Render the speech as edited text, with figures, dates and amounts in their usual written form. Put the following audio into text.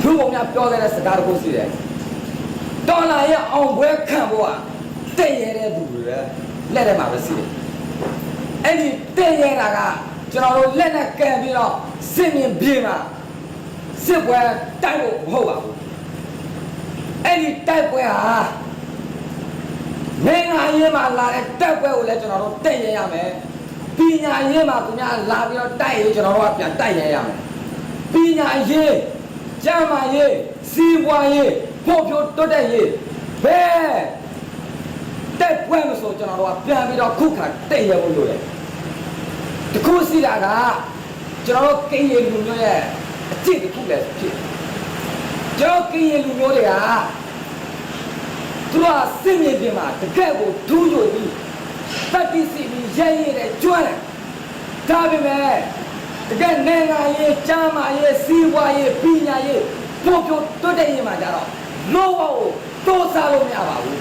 လူပုံများပြောခဲ့တဲ့စကားတစ်ခုရှိတယ်ဒေါ်လာရဲ့အောင်ပွဲခံဖို့ကတဲ့ရတဲ့သူတွေလက်ထဲမှာပဲရှိတယ်အဲ့ဒီတဲ့ရတာကကျွန်တော်တို့လက်နဲ့ကန်ပြီးတော့စစ်မြင်ပြေးမှာစစ်ပွဲတိုက်ဖို့မဟုတ်ပါဘူးအဲ့ဒီတိုက်ပွဲဟာနိုင်ငံရေးမှာလာတဲ့တိုက်ပွဲကိုလည်းကျွန်တော်တို့တဲ့ရရမယ်ပညာရေးမှာသူများလာပြီးတော့တိုက်ရေးကျွန်တော်တို့ကပြန်တိုက်ရရမယ်ပညာရေးကျန်းမာရေးစီးပွားရေးဖို့ဖြိုးတွတ်တဲ့ရေးဘယ်တိုက်ပွဲမဆိုကျွန်တော်တို့ကပြန်ပြီးတော့ခုခံတဲ့ရဖို့လိုတယ်တခုစီတာကကျွန်တော်တို့ကရင်လူမျိုးရဲ့အကျင့်တစ်ခုလည်းဖြစ်ကျွန်တော်ကရင်လူမျိုးတွေကသူကစစ်မြေပြင်မှာတကယ့်ကိုထူးချွန်ပြီးတတိစီပြီးရဲရဲတဲ့ကျွမ်းတယ်ဒါပေမဲ့တကယ်နိုင်ငံရေးကျမ်းမာရေးစီးပွားရေးပညာရေးဖို့ဖြိုးတွတ်တဲ့ရေးမှာကြတော့လောကကိုတိုးစားလို့မရပါဘူး